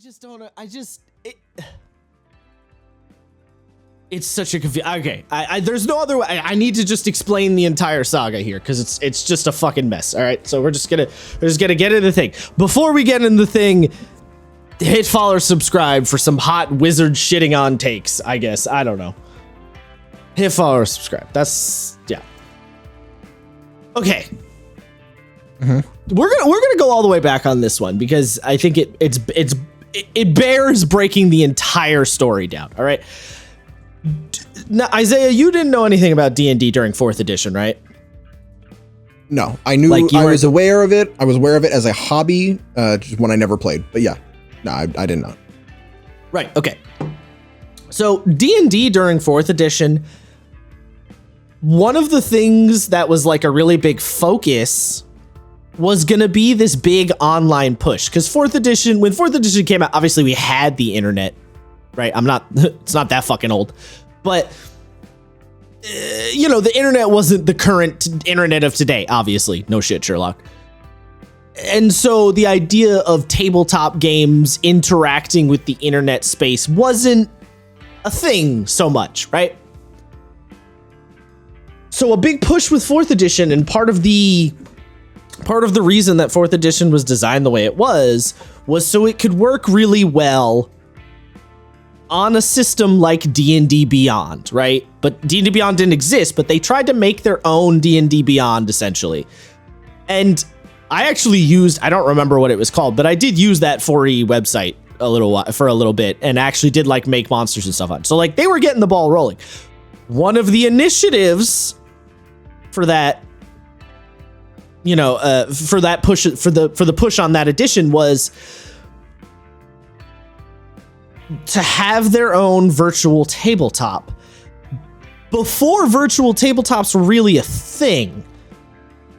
just don't. It's such a okay. There's no other way. I need to just explain the entire saga here because it's just a fucking mess. All right, so we're just gonna get into the thing. Before we get into the thing, hit follow or subscribe for some hot wizard shitting on takes. I guess I don't know. Hit follow or subscribe. That's yeah. Okay. Mm-hmm. We're gonna go all the way back on this one because I think it bears breaking the entire story down. All right. Now, Isaiah, you didn't know anything about D&D during 4th edition, right? No, I knew I was aware of it. I was aware of it as a hobby, just when I never played. But yeah, no, I didn't know. Right. Okay. So D&D during 4th edition, one of the things that was like a really big focus was going to be this big online push. Because 4th edition, when 4th edition came out, obviously we had the internet. Right, it's not that fucking old, but the internet wasn't the current internet of today, obviously. No shit, Sherlock. And so the idea of tabletop games interacting with the internet space wasn't a thing so much, right? So a big push with 4th edition, and part of the reason that 4th edition was designed the way it was so it could work really well on a system like D&D Beyond, right? But D&D Beyond didn't exist, but they tried to make their own D&D Beyond, essentially. And I actually I don't remember what it was called, but I did use that 4E website for a little bit and actually did like make monsters and stuff on. So like they were getting the ball rolling. One of the initiatives for that, for that push, for the push on that edition was to have their own virtual tabletop. Before virtual tabletops were really a thing,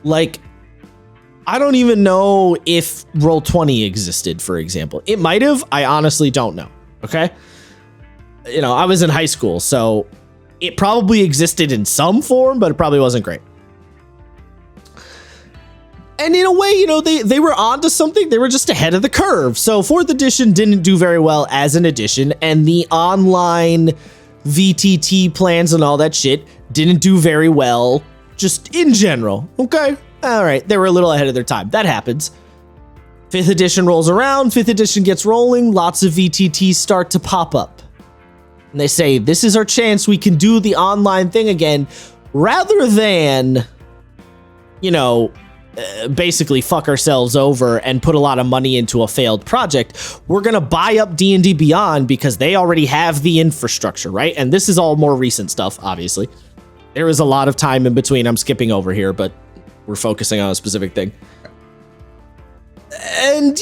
like, I don't even know if Roll20 existed, for example. It might have. I honestly don't know. Okay. I was in high school, so it probably existed in some form, but it probably wasn't great. And in a way, they were onto something. They were just ahead of the curve. So 4th edition didn't do very well as an edition, and the online VTT plans and all that shit didn't do very well just in general. Okay. All right. They were a little ahead of their time. That happens. 5th edition rolls around. 5th edition gets rolling. Lots of VTTs start to pop up. And they say, this is our chance. We can do the online thing again rather than, basically fuck ourselves over and put a lot of money into a failed project. We're going to buy up D&D Beyond because they already have the infrastructure, right? And this is all more recent stuff, obviously. There was a lot of time in between. I'm skipping over here, but we're focusing on a specific thing. And,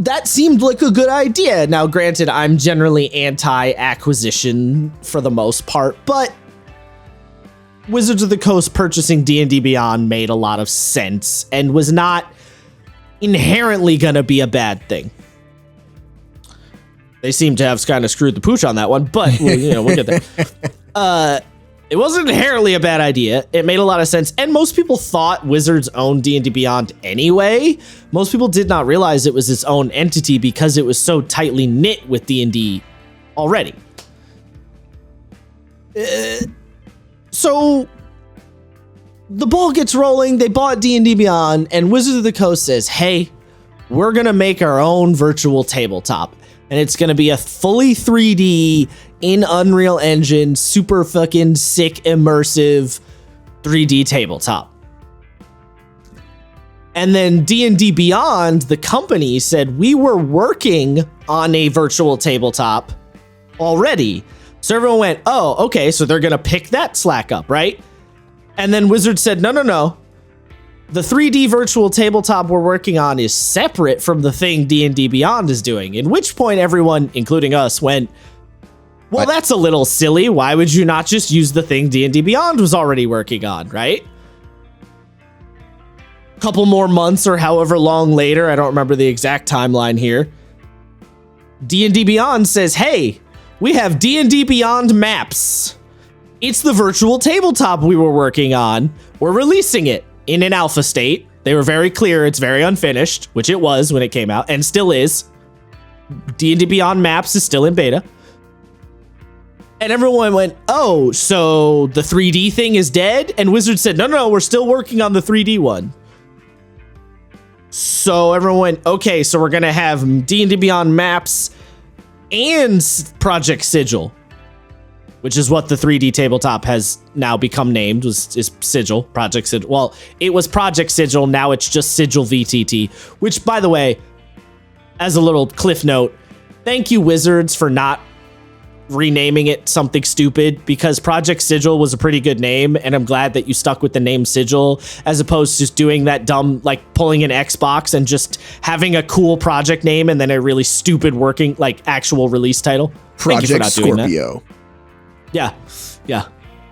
that seemed like a good idea. Now, granted, I'm generally anti-acquisition for the most part, but Wizards of the Coast purchasing D&D Beyond made a lot of sense and was not inherently going to be a bad thing. They seem to have kind of screwed the pooch on that one, but we'll get there. It wasn't inherently a bad idea. It made a lot of sense, and most people thought Wizards owned D&D Beyond anyway. Most people did not realize it was its own entity because it was so tightly knit with D&D already. So the ball gets rolling. They bought D&D Beyond, and Wizards of the Coast says, hey, we're going to make our own virtual tabletop. And it's going to be a fully 3D in Unreal Engine, super fucking sick, immersive 3D tabletop. And then D&D Beyond, the company, said we were working on a virtual tabletop already. So everyone went, oh, okay, so they're going to pick that slack up, right? And then Wizards said, no. The 3D virtual tabletop we're working on is separate from the thing D&D Beyond is doing. In which point everyone, including us, went, well, that's a little silly. Why would you not just use the thing D&D Beyond was already working on, right? Couple more months or however long later, I don't remember the exact timeline here, D&D Beyond says, hey, we have D&D Beyond maps. It's the virtual tabletop we were working on. We're releasing it in an alpha state. They were very clear it's very unfinished, which it was when it came out and still is. D&D Beyond Maps is still in beta. And everyone went, oh, so the 3D thing is dead? And Wizards said, no, we're still working on the 3D one. So everyone went, okay, so we're going to have D&D Beyond Maps and Project Sigil, which is what the 3D tabletop has now become named, is Sigil, Project Sigil. Well, it was Project Sigil, now it's just Sigil VTT, which, by the way, as a little cliff note, thank you, Wizards, for not renaming it something stupid, because Project Sigil was a pretty good name, and I'm glad that you stuck with the name Sigil as opposed to just doing that dumb, like pulling an Xbox and just having a cool project name and then a really stupid working, like, actual release title. Project Scorpio. Yeah.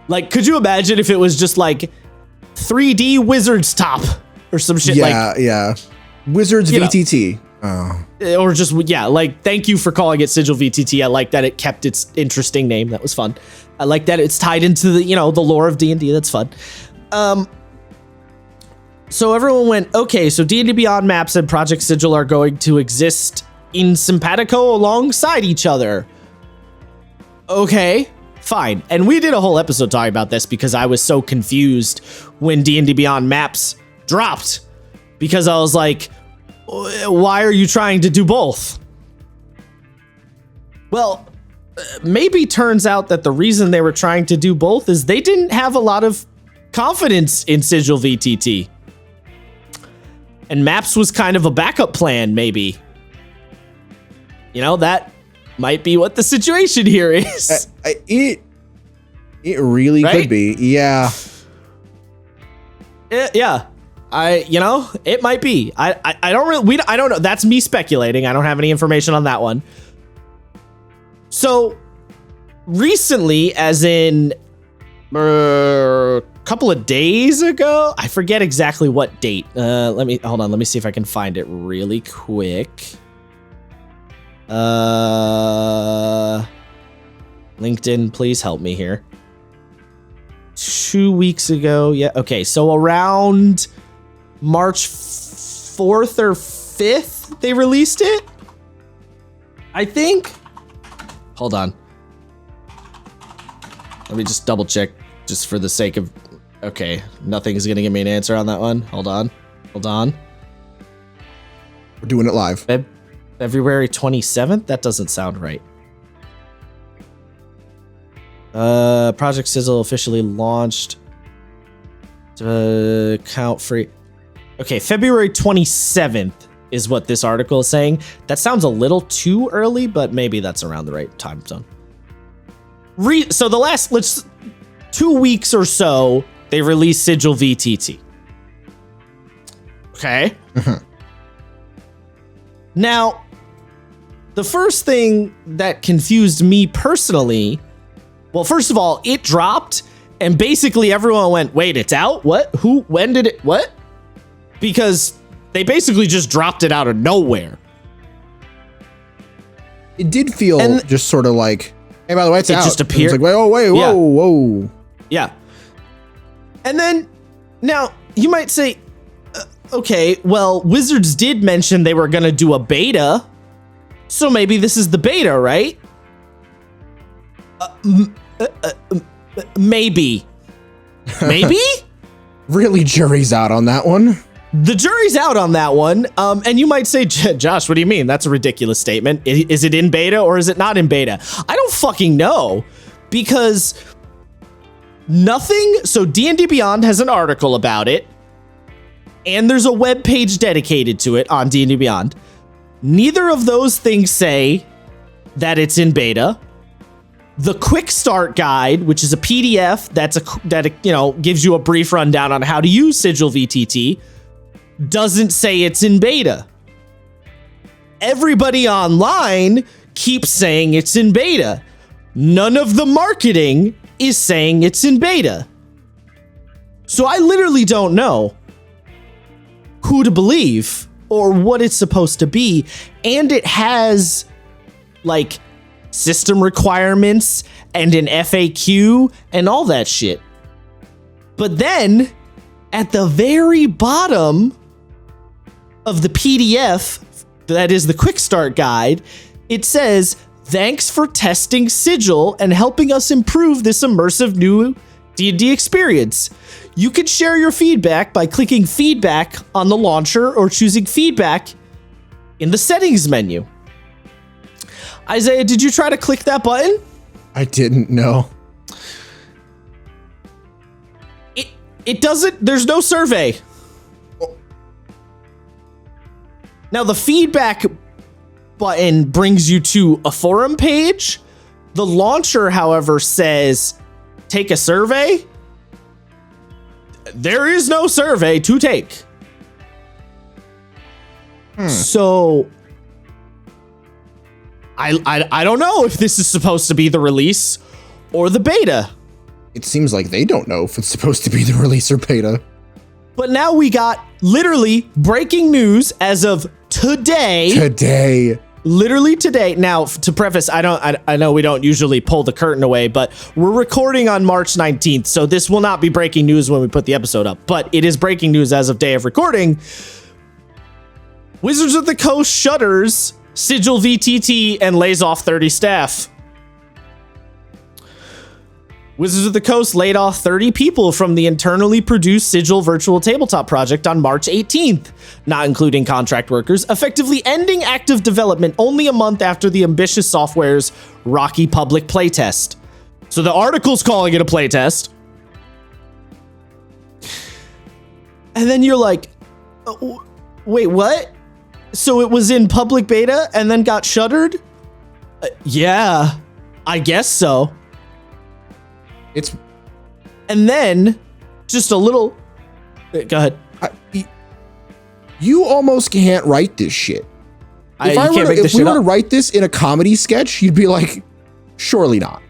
Like, could you imagine if it was just like 3D Wizards Top or some shit? Yeah. Wizards VTT. Or just, like, thank you for calling it Sigil VTT. I like that it kept its interesting name. That was fun. I like that it's tied into the, the lore of D&D. That's fun. So everyone went, okay, so D&D Beyond Maps and Project Sigil are going to exist in simpatico alongside each other. Okay, fine. And we did a whole episode talking about this because I was so confused when D&D Beyond Maps dropped, because I was like, why are you trying to do both? Well, maybe turns out that the reason they were trying to do both is they didn't have a lot of confidence in Sigil VTT. And Maps was kind of a backup plan, maybe. That might be what the situation here is. It really could be. Yeah. Yeah. It might be. I don't know. That's me speculating. I don't have any information on that one. So recently, as in a couple of days ago, I forget exactly what date. Let me see if I can find it really quick. LinkedIn, please help me here. 2 weeks ago. Yeah. Okay. So around March 4th or 5th, they released it, I think. Hold on. Let me just double check just for the sake of... Okay, nothing's going to give me an answer on that one. Hold on. We're doing it live. February 27th? That doesn't sound right. Project Sigil officially launched. Count free... Okay, February 27th is what this article is saying. That sounds a little too early, but maybe that's around the right time zone. So the last 2 weeks or so, they released Sigil VTT. Okay. Now, the first thing that confused me personally, well, first of all, it dropped, and basically everyone went, wait, it's out? What? Who? When did it? What? Because they basically just dropped it out of nowhere. It did feel just sort of like, hey, by the way, it's out. It just appeared. It's like, whoa. Yeah. And then, now, you might say, okay, well, Wizards did mention they were going to do a beta, so maybe this is the beta, right? Maybe. Maybe? Really, jury's out on that one. The jury's out on that one. And you might say, Josh, what do you mean? That's a ridiculous statement. Is it in beta or is it not in beta? I don't fucking know, because nothing. So D&D Beyond has an article about it, and there's a web page dedicated to it on D&D Beyond. Neither of those things say that it's in beta. The quick start guide, which is a PDF that gives you a brief rundown on how to use Sigil VTT, doesn't say it's in beta. Everybody online keeps saying it's in beta. None of the marketing is saying it's in beta. So I literally don't know who to believe or what it's supposed to be. And it has like system requirements and an FAQ and all that shit. But then at the very bottom of the PDF that is the quick start guide, it says, thanks for testing Sigil and helping us improve this immersive new D&D experience. You can share your feedback by clicking feedback on the launcher or choosing feedback in the settings menu. Isaiah, did you try to click that button? I didn't know. It doesn't, there's no survey. Now the feedback button brings you to a forum page. The launcher, however, says take a survey. There is no survey to take. So I don't know if this is supposed to be the release or the beta. It seems like they don't know if it's supposed to be the release or beta. But now we got literally breaking news as of today. Literally today. Now, to preface, I know we don't usually pull the curtain away, but we're recording on March 19th, so this will not be breaking news when we put the episode up, but it is breaking news as of day of recording. Wizards of the Coast shutters Sigil VTT and lays off 30 staff. Wizards of the Coast laid off 30 people from the internally produced Sigil virtual tabletop project on March 18th, not including contract workers, effectively ending active development only a month after the ambitious software's rocky public playtest. So the article's calling it a playtest. And then you're like, wait, what? So it was in public beta and then got shuttered? Yeah, I guess so. And then just a little. Go ahead. You almost can't write this shit. If we were to write this in a comedy sketch, you'd be like, surely not.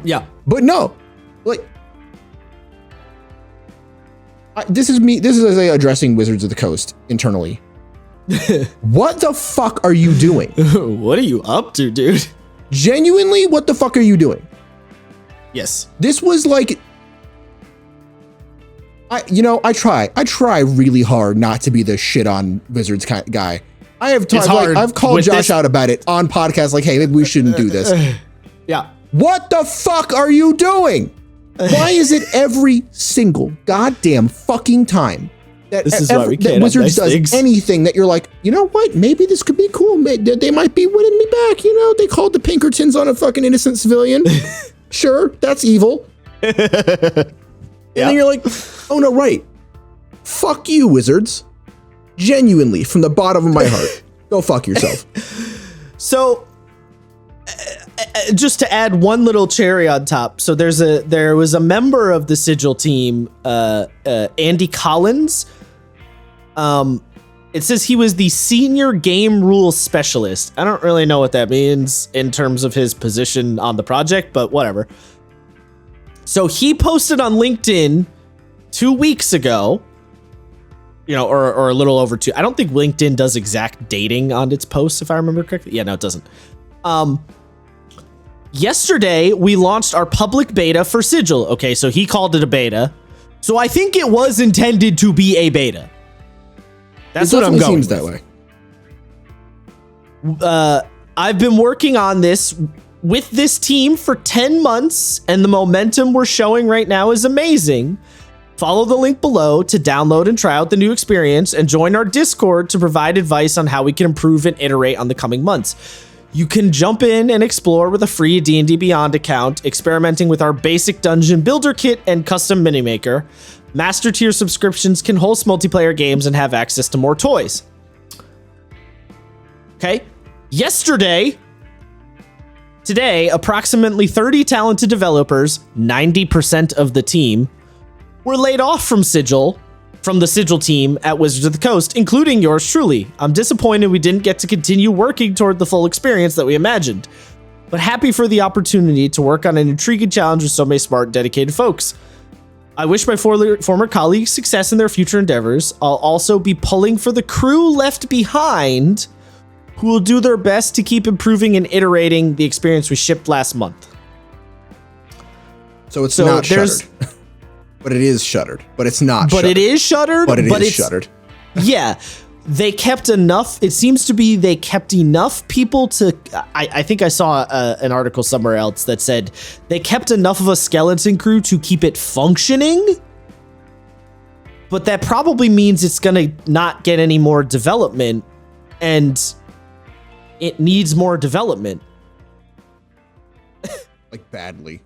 Yeah. But no, like, this is Isaiah addressing Wizards of the Coast internally. What the fuck are you doing? What are you up to, dude? Genuinely, what the fuck are you doing? Yes. This was like, I try really hard not to be the shit on Wizards guy. I've called Josh out about it on podcasts, like, hey, maybe we shouldn't do this. Yeah. What the fuck are you doing? Why is it every single goddamn fucking time that Wizards does anything that you're like, you know what? Maybe this could be cool. They might be winning me back. You know, they called the Pinkertons on a fucking innocent civilian. Sure, that's evil. And then you're like, oh no, right. Fuck you, Wizards. Genuinely, from the bottom of my heart. Go fuck yourself. So, just to add one little cherry on top. So there was a member of the Sigil team, Andy Collins. It says he was the senior game rules specialist. I don't really know what that means in terms of his position on the project, but whatever. So he posted on LinkedIn 2 weeks ago, or a little over 2. I don't think LinkedIn does exact dating on its posts, if I remember correctly. Yeah, no, it doesn't. Yesterday, we launched our public beta for Sigil. Okay, so he called it a beta. So I think it was intended to be a beta. That's what I'm going with. It seems that way. I've been working on this with this team for 10 months, and the momentum we're showing right now is amazing. Follow the link below to download and try out the new experience, and join our Discord to provide advice on how we can improve and iterate on the coming months. You can jump in and explore with a free D&D Beyond account, experimenting with our basic dungeon builder kit and custom minimaker. Master tier subscriptions can host multiplayer games and have access to more toys. Okay. Today, approximately 30 talented developers, 90% of the team, were laid off from the Sigil team at Wizards of the Coast, including yours truly. I'm disappointed we didn't get to continue working toward the full experience that we imagined, but happy for the opportunity to work on an intriguing challenge with so many smart, dedicated folks. I wish my former colleagues success in their future endeavors. I'll also be pulling for the crew left behind, who will do their best to keep improving and iterating the experience we shipped last month. So it's not shuttered. But it is shuttered. But it's not shuttered. But it is shuttered. But it is shuttered. Yeah. they kept enough. It seems to be they kept enough people to. I think I saw an article somewhere else that said they kept enough of a skeleton crew to keep it functioning. But that probably means it's gonna not get any more development, and it needs more development. Like badly.